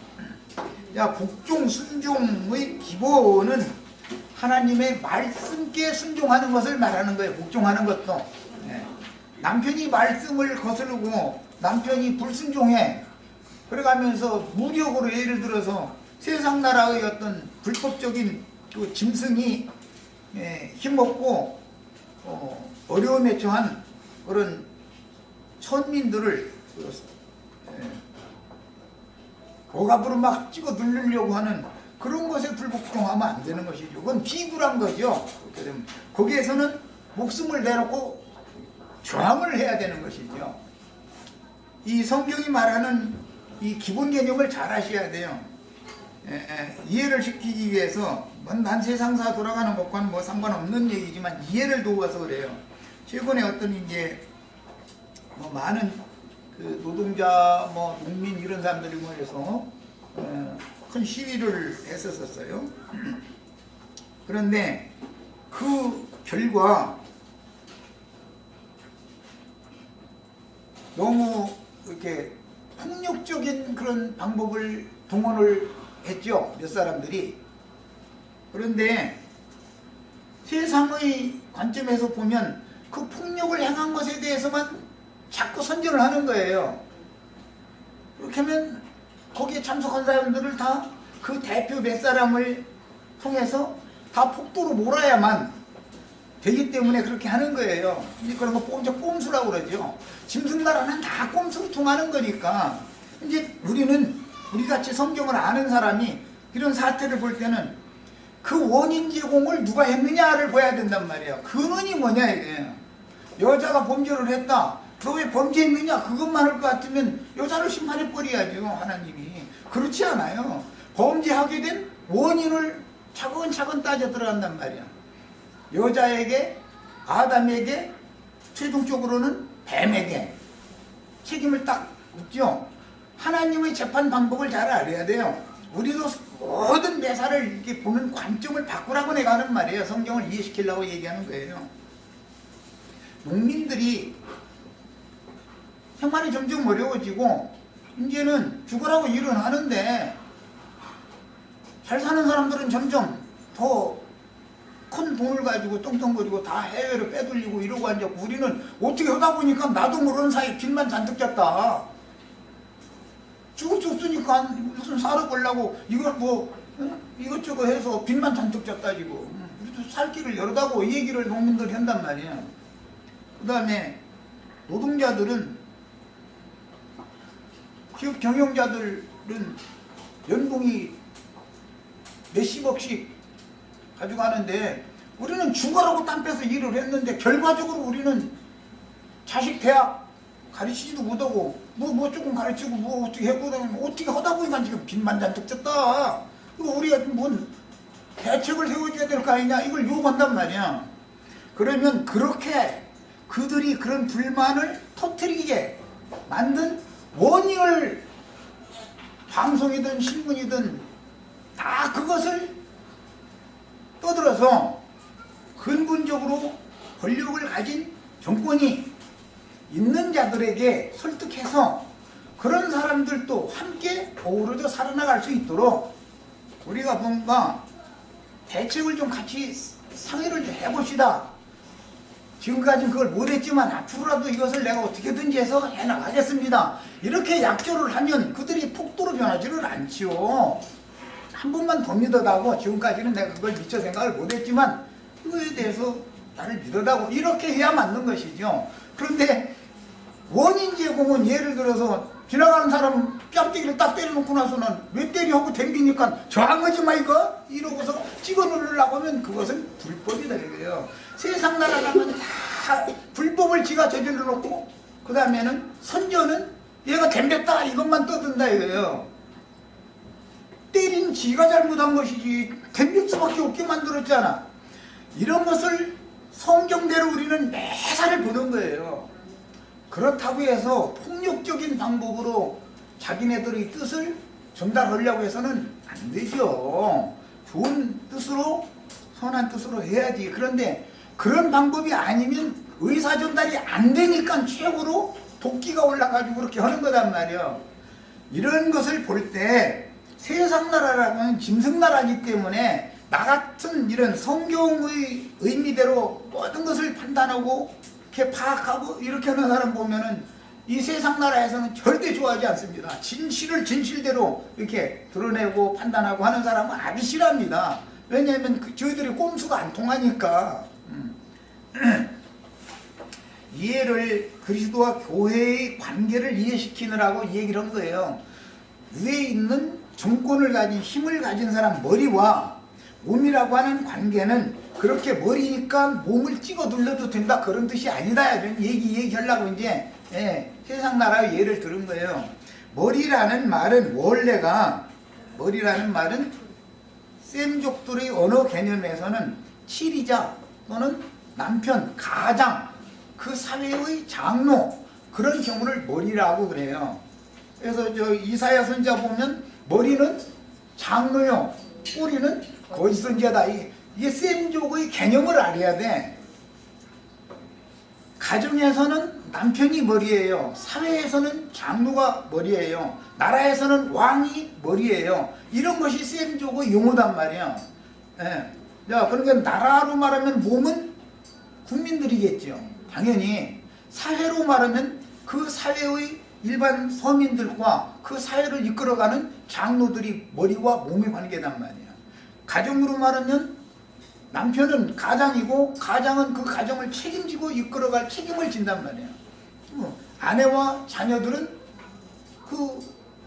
자, 복종, 순종의 기본은 하나님의 말씀께 순종하는 것을 말하는 거예요. 복종하는 것도. 남편이 말씀을 거스르고 남편이 불순종해. 그래가면서 무력으로 예를 들어서 세상 나라의 어떤 불법적인 그 짐승이 힘없고 어려움에 처한 그런 천민들을 억압으로 막 찍어 누르려고 하는 그런 것에 불복종하면 안 되는 것이죠. 그건 비굴한 거죠. 거기에서는 목숨을 내놓고 저항을 해야 되는 것이죠. 이 성경이 말하는 이 기본 개념을 잘 아셔야 돼요. 이해를 시키기 위해서 난 세상사 돌아가는 것과는 뭐 상관없는 얘기지만 이해를 도와서 그래요. 최근에 어떤 이제 뭐 많은 그 노동자 뭐 농민 이런 사람들이 모여서 큰 시위를 했었어요. 그런데 그 결과 너무 이렇게 폭력적인 그런 방법을 동원을 했죠. 몇 사람들이. 그런데 세상의 관점에서 보면 그 폭력을 행한 것에 대해서만 자꾸 선전을 하는 거예요. 그렇게 하면 거기에 참석한 사람들을 다 그 대표 몇 사람을 통해서 다 폭도로 몰아야만 되기 때문에 그렇게 하는 거예요. 그런 거 꼼수라고 그러죠. 짐승나라는 다 꼼수로 통하는 거니까 이제 우리같이 성경을 아는 사람이 이런 사태를 볼 때는 그 원인 제공을 누가 했느냐를 봐야 된단 말이에요. 근원이 뭐냐 이게. 여자가 범죄를 했다. 너 왜 범죄했느냐 그것만 할 것 같으면 여자를 심판해 버려야죠. 하나님이. 그렇지 않아요. 범죄하게 된 원인을 차근차근 따져 들어간단 말이야. 여자에게, 아담에게, 최종적으로는 뱀에게 책임을 딱 묻죠. 하나님의 재판 방법을 잘 알아야 돼요. 우리도 모든 매사를 이렇게 보는 관점을 바꾸라고 내가 하는 말이에요. 성경을 이해시키려고 얘기하는 거예요. 농민들이 생활이 점점 어려워지고 이제는 죽으라고 일은 하는데 잘 사는 사람들은 점점 더 큰 돈을 가지고 떵떵거리고 다 해외로 빼돌리고 이러고 앉았고 우리는 어떻게 하다 보니까 나도 모르는 사이에 빚만 잔뜩 졌다. 죽을 수 없으니까 무슨 사러 보려고 이걸 뭐 이것저것 해서 빚만 잔뜩 졌다 지금. 우리도 살 길을 열어다고 이 얘기를 농민들이 한단 말이야. 그 다음에 노동자들은 기업 경영자들은 연봉이 몇십억씩 가져가는데 우리는 죽어라고 땀 빼서 일을 했는데 결과적으로 우리는 자식 대학 가르치지도 못하고 뭐 조금 가르치고 뭐 어떻게 해보다 어떻게 하다 보니까 지금 빚만 잔뜩 졌다. 이거 우리가 뭔 대책을 세워줘야 될 거 아니냐 이걸 요구한단 말이야. 그러면 그렇게 그들이 그런 불만을 터뜨리게 만든 원인을 방송이든 신문이든 다 그것을 떠들어서 근본적으로 권력을 가진 정권이 있는 자들에게 설득해서 그런 사람들도 함께 어우러져 살아나갈 수 있도록 우리가 뭔가 대책을 좀 같이 상의를 좀 해봅시다. 지금까지는 그걸 못했지만 앞으로라도 이것을 내가 어떻게든지 해서 해나가겠습니다. 이렇게 약조를 하면 그들이 폭도로 변하지는 않지요. 한 번만 더 믿어다고 지금까지는 내가 그걸 미처 생각을 못했지만 그거에 대해서 나를 믿어다고 이렇게 해야 맞는 것이죠. 그런데 원인 제공은 예를 들어서 지나가는 사람 뺨때기를 딱 때려놓고 나서는 왜 때려 하고 덤비니까 저항하지 마 이거 이러고서 찍어 누르려고 하면 그것은 불법이다 이거예요. 세상 나라가면 다 불법을 지가 저질러 놓고 그 다음에는 선전은 얘가 덤볐다 이것만 떠든다 이거예요. 때린 지가 잘못한 것이지 덤빌 수밖에 없게 만들었잖아. 이런 것을 성경대로 우리는 매사를 보는 거예요. 그렇다고 해서 폭력적인 방법으로 자기네들의 뜻을 전달하려고 해서는 안 되죠. 좋은 뜻으로 선한 뜻으로 해야지. 그런데 그런 방법이 아니면 의사 전달이 안 되니까 최고로 도끼가 올라가지고 그렇게 하는 거단 말이야. 이런 것을 볼 때 세상 나라라면 짐승 나라이기 때문에 나 같은 이런 성경의 의미대로 모든 것을 판단하고 이렇게 파악하고 이렇게 하는 사람 보면은 이 세상 나라에서는 절대 좋아하지 않습니다. 진실을 진실대로 이렇게 드러내고 판단하고 하는 사람은 아주 싫어합니다. 왜냐하면 저희들이 꼼수가 안 통하니까. 이해를, 그리스도와 교회의 관계를 이해시키느라고 이 얘기를 한 거예요. 위에 있는 정권을 가진, 힘을 가진 사람 머리와 몸이라고 하는 관계는 그렇게 머리니까 몸을 찍어 눌러도 된다 그런 뜻이 아니다. 이런 얘기하려고 이제 세상 나라의 예를 들은 거예요. 머리라는 말은 원래가, 머리라는 말은 셈족들의 언어 개념에서는 치리자 또는 남편, 가장, 그 사회의 장로, 그런 경우를 머리라고 그래요. 그래서 저 이사야 선지자 보면 머리는 장로요, 꼬리는 거짓 선지자다. 이게 셈족의 개념을 알아야 돼. 가정에서는 남편이 머리예요. 사회에서는 장로가 머리예요. 나라에서는 왕이 머리예요. 이런 것이 셈족의 용어단 말이야. 예. 야, 그러니까 나라로 말하면 몸은 국민들이겠죠. 당연히. 사회로 말하면 그 사회의 일반 서민들과 그 사회를 이끌어가는 장로들이 머리와 몸의 관계단 말이야. 가정으로 말하면 남편은 가장이고 가장은 그 가정을 책임지고 이끌어갈 책임을 진단 말이야. 아내와 자녀들은 그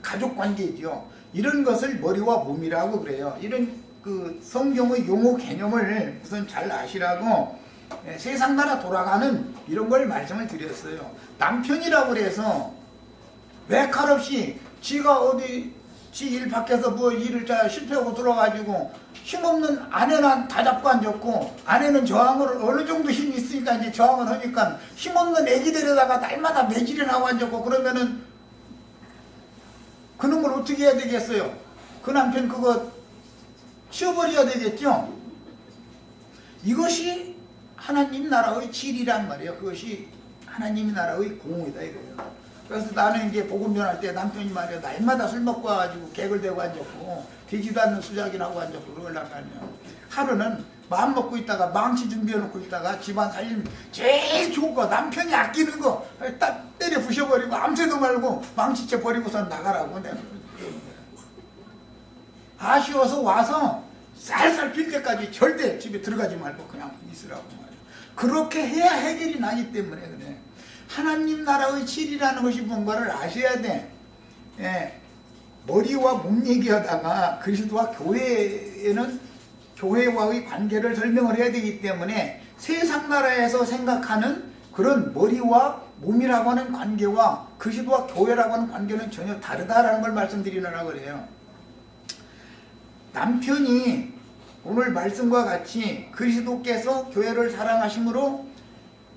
가족 관계죠. 이런 것을 머리와 몸이라고 그래요. 이런 그 성경의 용어 개념을 우선 잘 아시라고 세상 나라 돌아가는 이런 걸 말씀을 드렸어요. 남편이라고 그래서 왜 칼 없이 지가 어디 지 일 밖에서 뭐 일을 실패하고 들어가지고 힘없는 아내는 다 잡고 앉았고, 아내는 저항을 어느 정도 힘이 있으니까 이제 저항을 하니까 힘없는 애기 데려다가 날마다 매질을 하고 앉았고, 그러면은 그놈을 어떻게 해야 되겠어요? 그 남편 그거 치워버려야 되겠죠? 이것이 하나님 나라의 질이란 말이에요. 그것이 하나님 나라의 공의다 이거예요. 그래서 나는 이제 복음 전할 때 남편이 말이야 날마다 술 먹고 와가지고 개글 대고 앉았고 되지도 않는 수작이나 하고 앉았고 그러려고 하면 하루는 마음 먹고 있다가 망치 준비해놓고 있다가 집안 살림 제일 좋은 거 남편이 아끼는 거 딱 때려 부셔버리고 암새도 말고 망치채 버리고선 나가라고 내가 아쉬워서 와서 살살 필 때까지 절대 집에 들어가지 말고 그냥 있으라고 말이야. 그렇게 해야 해결이 나기 때문에 그래. 하나님 나라의 질이라는 것이 뭔가를 아셔야 돼. 예. 머리와 몸 얘기하다가 그리스도와 교회에는 교회와의 관계를 설명을 해야 되기 때문에 세상 나라에서 생각하는 그런 머리와 몸이라고 하는 관계와 그리스도와 교회라고 하는 관계는 전혀 다르다라는 걸 말씀드리느라고 그래요. 남편이 오늘 말씀과 같이 그리스도께서 교회를 사랑하심으로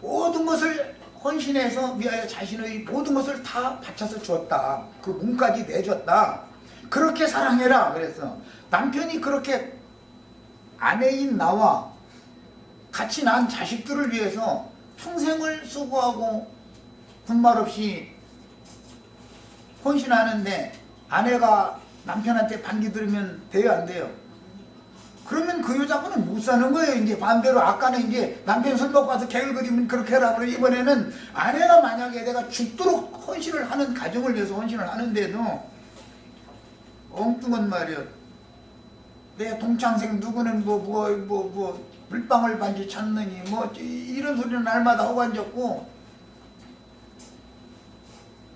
모든 것을 헌신해서 위하여 자신의 모든 것을 다 바쳐서 주었다. 그 몸까지 내줬다. 그렇게 사랑해라. 그래서 남편이 그렇게 아내인 나와 같이 난 자식들을 위해서 평생을 수고하고 군말 없이 헌신하는데 아내가 남편한테 반기 들으면 돼요, 안 돼요? 그러면 그 여자분은 못 사는 거예요. 이제 반대로 아까는 이제 남편 술 먹고 와서 개를 그리면 그렇게 해라. 그래 이번에는 아내가 만약에 내가 죽도록 헌신을 하는 가정을 위해서 헌신을 하는데도 엉뚱한 말이야. 내 동창생 누구는 뭐 물방울 반지 찾느니 뭐 이런 소리는 날마다 하고 앉았고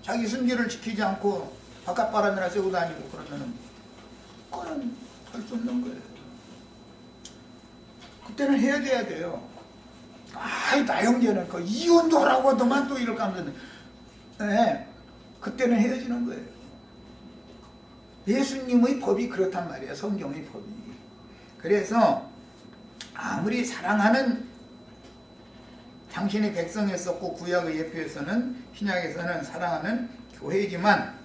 자기 순결을 지키지 않고 바깥 바람이나 쐬고 다니고 그러면은 그거는 할 수 없는 거예요. 그때는 해야 돼요. 아이 나 형제는 그 이혼도 하라고 하더만 또 이렇게 하면 네, 그때는 헤어지는 거예요. 예수님의 법이 그렇단 말이에요. 성경의 법이. 그래서 아무리 사랑하는 당신의 백성이었었고 구약의 예표에서는 신약에서는 사랑하는 교회이지만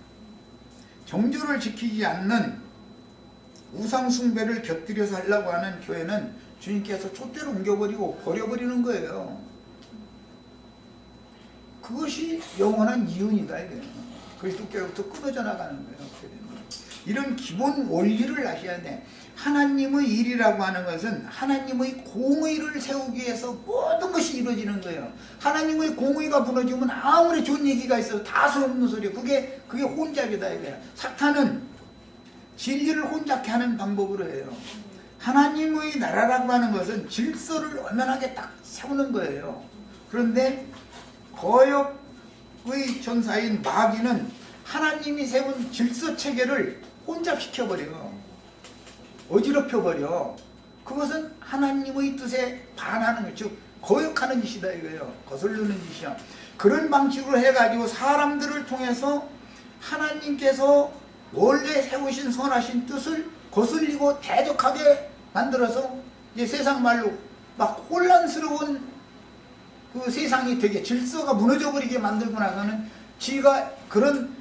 정조를 지키지 않는 우상 숭배를 곁들여서 하려고 하는 교회는 주님께서 촛대로 옮겨버리고 버려버리는 거예요. 그것이 영원한 이윤이다 이거예요. 그리스도께로부터 끊어져 나가는 거예요. 이런 기본 원리를 아셔야 돼. 하나님의 일이라고 하는 것은 하나님의 공의를 세우기 위해서 모든 것이 이루어지는 거예요. 하나님의 공의가 무너지면 아무리 좋은 얘기가 있어도 다 소용없는 소리예요. 그게 혼잡이다 이거야. 사탄은 진리를 혼잡케 하는 방법으로 해요. 하나님의 나라라고 하는 것은 질서를 엄연하게 딱 세우는 거예요. 그런데 거역의 전사인 마귀는 하나님이 세운 질서 체계를 혼잡시켜버려요. 어지럽혀버려. 그것은 하나님의 뜻에 반하는 것, 즉 거역하는 짓이다 이거예요. 거슬르는 짓이야. 그런 방식으로 해가지고 사람들을 통해서 하나님께서 원래 세우신 선하신 뜻을 거슬리고 대적하게 만들어서 이제 세상 말로 막 혼란스러운 그 세상이 되게 질서가 무너져버리게 만들고 나서는 지가 그런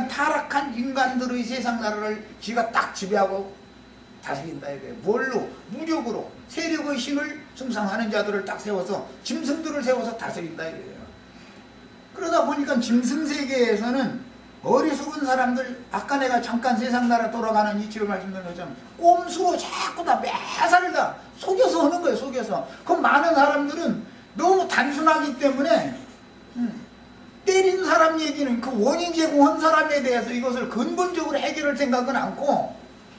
타락한 인간들의 세상 나라를 지가 딱 지배하고 다스린다 이거예요. 뭘로? 무력으로 세력의 신을 숭상하는 자들을 딱 세워서 짐승들을 세워서 다스린다 이거예요. 그러다 보니까 짐승 세계에서는 어리석은 사람들, 아까 내가 잠깐 세상 나라 돌아가는 이치를 말씀드린 것처럼 꼼수로 자꾸 다 매사를 다 속여서 하는 거예요. 속여서. 그럼 많은 사람들은 너무 단순하기 때문에 때린 사람 얘기는 그 원인 제공한 사람에 대해서 이것을 근본적으로 해결할 생각은 않고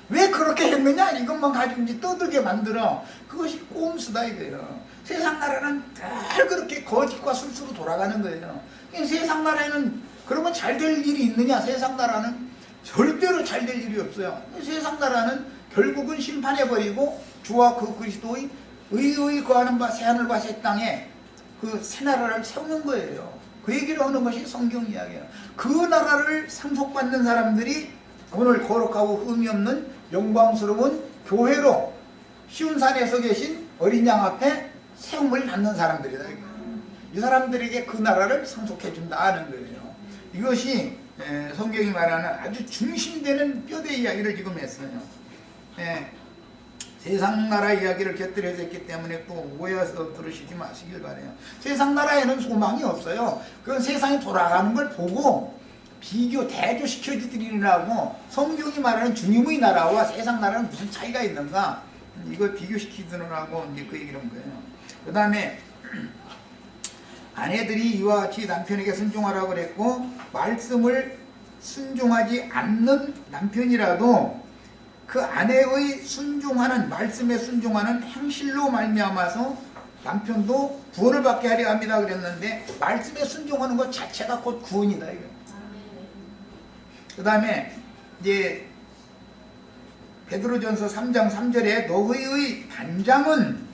왜 그렇게 했느냐 이것만 가지고 이제 떠들게 만들어. 그것이 꼼수다 이거예요. 세상 나라는 늘 그렇게 거짓과 술수로 돌아가는 거예요. 세상 나라에는 그러면 잘 될 일이 있느냐? 세상 나라는 절대로 잘 될 일이 없어요. 세상 나라는 결국은 심판해버리고 주와 그 그리스도의 의의 거하는 바 새하늘과 새 땅에 그 새 나라를 세우는 거예요. 그 얘기를 하는 것이 성경 이야기예요. 그 나라를 상속받는 사람들이 오늘 거룩하고 흠이 없는 영광스러운 교회로 시온산에서 계신 어린 양 앞에 세움을 받는 사람들이다. 이 사람들에게 그 나라를 상속해 준다는 거예요. 이것이 성경이 말하는 아주 중심되는 뼈대 이야기를 지금 했어요. 세상 나라 이야기를 곁들여서 했기 때문에 또 오해해서 들으시지 마시길 바래요. 세상 나라에는 소망이 없어요. 그건 세상이 돌아가는 걸 보고 대조시켜드리려고 성경이 말하는 주님의 나라와 세상 나라는 무슨 차이가 있는가 이걸 비교시키느라고 이제 그 얘기를 한 거예요. 그 다음에 아내들이 이와 같이 남편에게 순종하라고 그랬고 말씀을 순종하지 않는 남편이라도 그 아내의 순종하는 말씀에 순종하는 행실로 말미암아서 남편도 구원을 받게 하려 합니다 그랬는데 말씀에 순종하는 것 자체가 곧 구원이다 이거. 그 다음에 이제 베드로전서 3장 3절에 너희의 단장은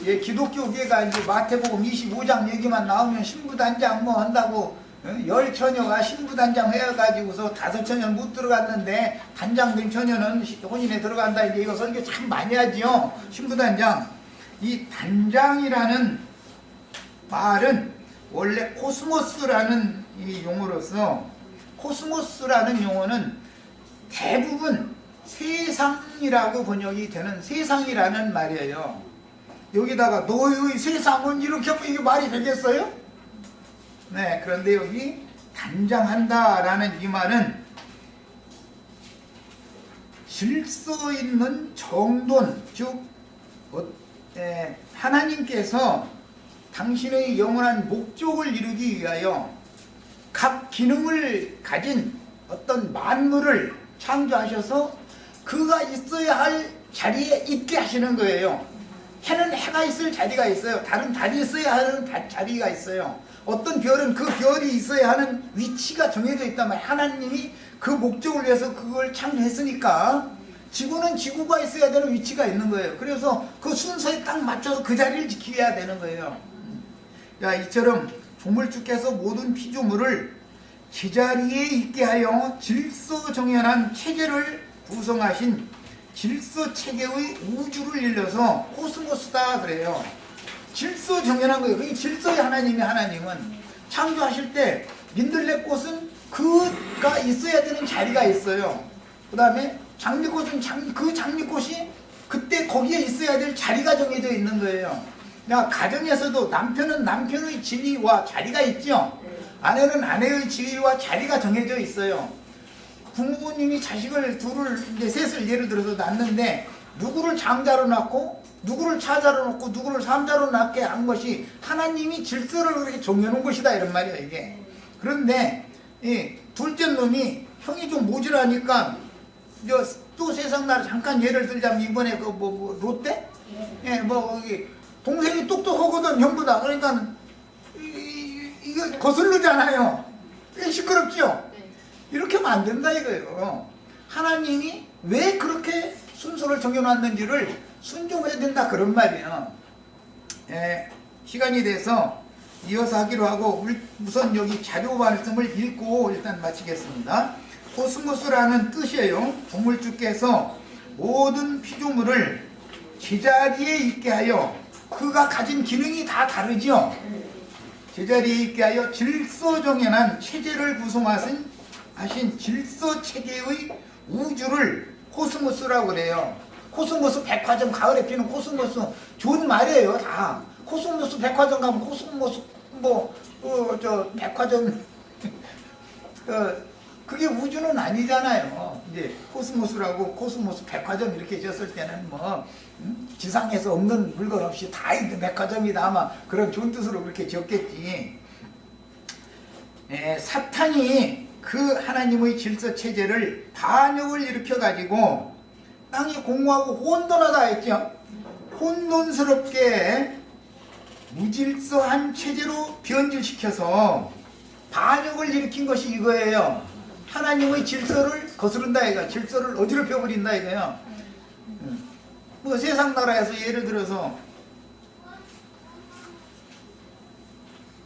기독교계가 이제 마태복음 25장 얘기만 나오면 신부단장 뭐 한다고 10처녀가 신부단장 해가지고서 5처녀는 못 들어갔는데 단장된 처녀는 혼인에 들어간다 이제 이거 설교 참 많이 하지요. 신부단장. 이 단장이라는 말은 원래 코스모스라는 이 용어로서 코스모스라는 용어는 대부분 세상이라고 번역이 되는 세상이라는 말이에요. 여기다가 너의 세상은 이렇게 하면 이게 말이 되겠어요? 네, 그런데 여기 단장한다 라는 이 말은 질서 있는 정돈, 즉 하나님께서 당신의 영원한 목적을 이루기 위하여 각 기능을 가진 어떤 만물을 창조하셔서 그가 있어야 할 자리에 있게 하시는 거예요. 해는 해가 있을 자리가 있어요. 다른 달이 있어야 하는 자리가 있어요. 어떤 별은 그 별이 있어야 하는 위치가 정해져 있단 말이에요. 하나님이 그 목적을 위해서 그걸 창조했으니까 지구는 지구가 있어야 되는 위치가 있는 거예요. 그래서 그 순서에 딱 맞춰서 그 자리를 지켜야 되는 거예요. 이처럼 조물주께서 모든 피조물을 제자리에 있게 하여 질서 정연한 체계를 구성하신 질서 체계의 우주를 일러서 코스모스다 그래요. 질서 정연한 거예요. 그게 질서의 하나님은 창조하실 때 민들레꽃은 그가 있어야 되는 자리가 있어요. 그 다음에 장미꽃은 그 장미꽃이 그때 거기에 있어야 될 자리가 정해져 있는 거예요. 가정에서도 남편은 남편의 지위와 자리가 있죠. 아내는 아내의 지위와 자리가 정해져 있어요. 부모님이 자식을 둘을 이제 셋을 예를 들어서 낳는데 누구를 장자로 낳고 누구를 차자로 놓고 누구를 삼자로 낳게 한 것이 하나님이 질서를 그렇게 정해놓은 것이다 이런 말이에요 이게. 그런데 이 둘째 놈이 형이 좀 모질하니까 또 세상 나라 잠깐 예를 들자면 이번에 그 뭐 롯데? 예, 뭐 동생이 똑똑하거든 형보다. 그러니까 이거 거슬르잖아요. 시끄럽죠? 이렇게 하면 안 된다 이거예요. 하나님이 왜 그렇게 순서를 정해놨는지를 순종해야 된다 그런 말이에요. 예, 시간이 돼서 이어서 하기로 하고 우선 여기 자료 말씀을 읽고 일단 마치겠습니다. 코스모스라는 뜻이에요. 조물주께서 모든 피조물을 제자리에 있게 하여 그가 가진 기능이 다 다르죠. 제자리에 있게 하여 질서 정연한 체제를 구성하신 질서체계의 우주를 코스모스라고 그래요. 코스모스 백화점 가을에 피는 코스모스 좋은 말이에요 다. 코스모스 백화점 가면 코스모스 백화점 그게 우주는 아니잖아요. 이제 코스모스라고 코스모스 백화점 이렇게 지었을 때는 뭐 지상에서 없는 물건 없이 다 있는 백화점이다 아마 그런 좋은 뜻으로 그렇게 지었겠지. 사탄이 그 하나님의 질서 체제를 반역을 일으켜 가지고 땅이 공허하고 혼돈하다 했죠. 혼돈스럽게 무질서한 체제로 변질시켜서 반역을 일으킨 것이 이거예요. 하나님의 질서를 거스른다 이거. 질서를 어지럽혀 버린다 이거예요. 뭐 세상 나라에서 예를 들어서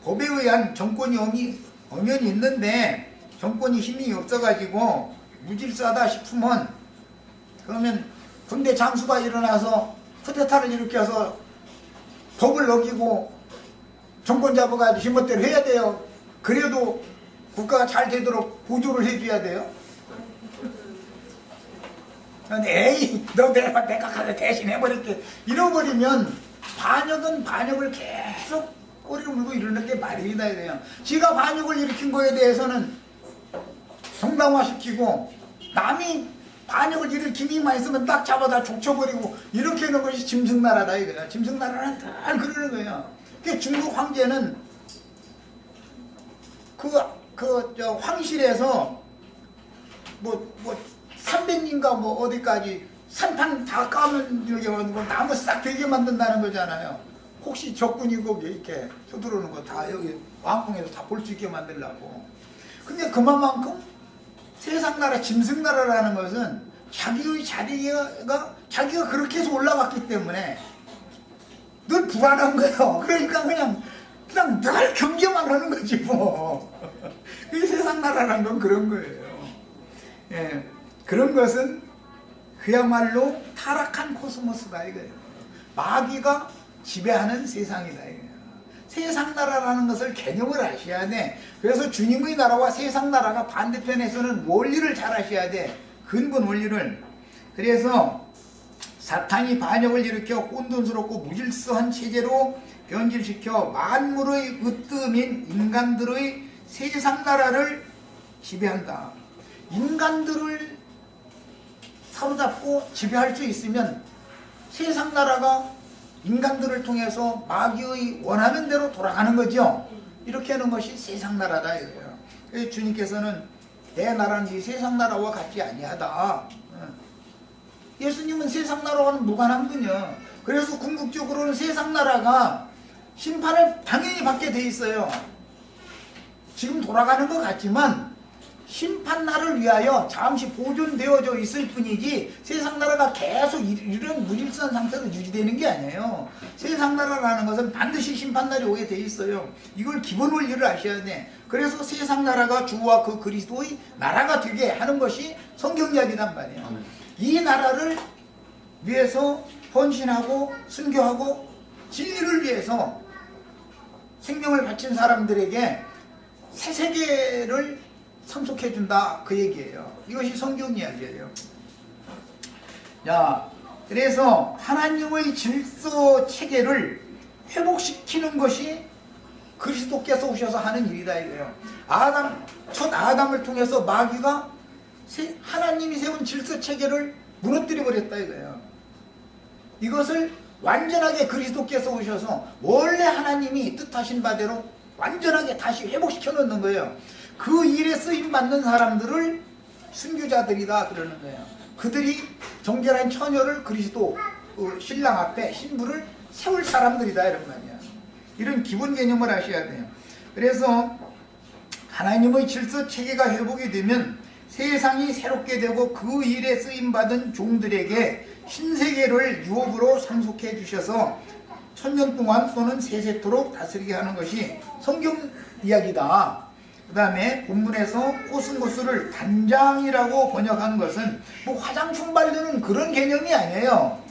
법에 의한 정권이 엄연히 있는데 정권이 힘이 없어가지고 무질서하다 싶으면 그러면 군대 장수가 일어나서 쿠데타를 일으켜서 법을 어기고 정권 잡아가지고 힘멋대로 해야 돼요. 그래도 국가가 잘 되도록 보조를 해줘야 돼요. 에이 너 내가 가서 대신 해버릴게 이러버리면 반역은 반역을 계속 꼬리를 물고 이러는 게 말입니다. 이래요. 지가 반역을 일으킨 거에 대해서는 정당화시키고 남이 반역을 일으킨 이만 있으면 딱 잡아다 족쳐버리고 이렇게 하는 것이 짐승나라다 이거야. 짐승나라는 늘 그러는 거예요. 그러니까 중국 황제는 저 황실에서 뭐 300인가 뭐 어디까지 산판 다 까면 이렇게 만들고 나무 싹 되게 만든다는 거잖아요. 혹시 적군이 거기 이렇게 서두르는 거 다 여기 왕궁에서 다 볼 수 있게 만들려고. 근데 그만큼 세상 나라 짐승 나라라는 것은 자기의 자기가 그렇게 해서 올라갔기 때문에 늘 불안한 거예요. 그러니까 그냥 늘 경계만 하는 거지 뭐. 이 세상 나라라는 건 그런 거예요. 예, 그런 것은 그야말로 타락한 코스모스다 이거예요. 마귀가 지배하는 세상이다 이거예요. 세상 나라라는 것을 개념을 아셔야 돼. 그래서 주님의 나라와 세상 나라가 반대편에서는 원리를 잘 아셔야 돼. 근본 원리를. 그래서 사탄이 반역을 일으켜 혼돈스럽고 무질서한 체제로 변질시켜 만물의 으뜸인 인간들의 세상 나라를 지배한다. 인간들을 사로잡고 지배할 수 있으면 세상 나라가 인간들을 통해서 마귀의 원하는 대로 돌아가는 거죠. 이렇게 하는 것이 세상 나라다 이거예요. 그래서 주님께서는 내 나라는 이 세상 나라와 같지 아니하다. 예수님은 세상 나라와는 무관한 분이요. 그래서 궁극적으로는 세상 나라가 심판을 당연히 받게 돼 있어요. 지금 돌아가는 것 같지만 심판 날을 위하여 잠시 보존되어져 있을 뿐이지 세상 나라가 계속 이런 무질서한 상태로 유지되는 게 아니에요. 세상 나라라는 것은 반드시 심판 날이 오게 돼 있어요. 이걸 기본 원리를 아셔야 돼. 그래서 세상 나라가 주와 그 그리스도의 나라가 되게 하는 것이 성경 이야기란 말이에요. 이 나라를 위해서 헌신하고 순교하고 진리를 위해서 생명을 바친 사람들에게 새 세계를 상속해준다 그 얘기예요. 이것이 성경 이야기예요. 자, 그래서 하나님의 질서 체계를 회복시키는 것이 그리스도께서 오셔서 하는 일이다 이거예요. 첫 아담을 통해서 마귀가 하나님이 세운 질서 체계를 무너뜨려 버렸다 이거예요. 이것을 완전하게 그리스도께서 오셔서 원래 하나님이 뜻하신 바대로 완전하게 다시 회복시켜 놓는 거예요. 그 일에 쓰임 받는 사람들을 순교자들이다 그러는 거예요. 그들이 정결한 처녀를 그리스도 신랑 앞에 신부를 세울 사람들이다 이런 거 아니야. 이런 기본 개념을 아셔야 돼요. 그래서 하나님의 질서 체계가 회복이 되면 세상이 새롭게 되고 그 일에 쓰임받은 종들에게 신세계를 유업으로 상속해 주셔서 1000년 동안 또는 세세토록 다스리게 하는 것이 성경 이야기다. 그 다음에 본문에서 코스모스를 단장이라고 번역한 것은 뭐 화장품 바르는 그런 개념이 아니에요.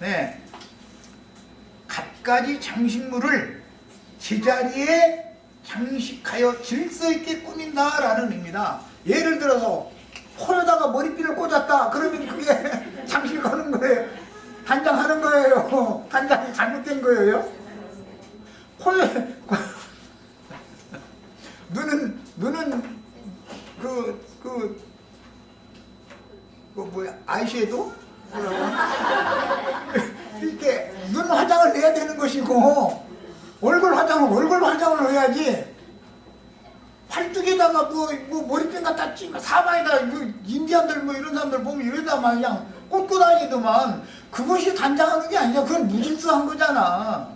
네. 갖가지 장식물을 제자리에 장식하여 질서 있게 꾸민다라는 의미다. 예를 들어서 코에다가 머리핀을 꽂았다. 그러면 그게 장식하는 거예요. 단장하는 거예요. 단장이 잘못된 거예요. 코에 눈은 뭐야 아이섀도우 이렇게 눈 화장을 내야 되는 것이고 얼굴 화장을 해야지. 팔뚝에다가 뭐 머리핀 갖다 찌면 사방에다 인디안들 뭐 이런 사람들 보면 이러다 그냥 꽂고 다니더만 그것이 단장하는 게 아니야. 그건 무질서한 거잖아.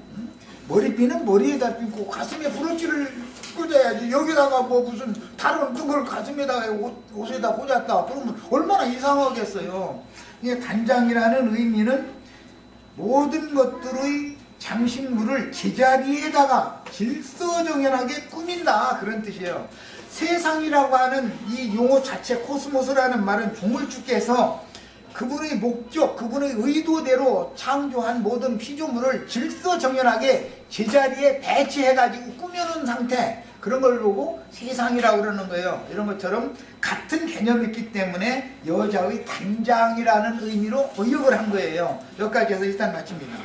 머리핀은 머리에다 핀고 가슴에 브로치를 꽂아야지. 여기다가 뭐 무슨 다른 걸 가슴에다가 옷에다 꽂았다 그러면 얼마나 이상하겠어요. 이게 단장이라는 의미는 모든 것들의 장식물을 제자리에다가 질서정연하게 꾸민다 그런 뜻이에요. 세상이라고 하는 이 용어 자체 코스모스라는 말은 종을주께서 그분의 목적, 그분의 의도대로 창조한 모든 피조물을 질서정연하게 제자리에 배치해가지고 꾸며놓은 상태, 그런 걸 보고 세상이라고 그러는 거예요. 이런 것처럼 같은 개념이 있기 때문에 여자의 단장이라는 의미로 번역을 한 거예요. 여기까지 해서 일단 마칩니다.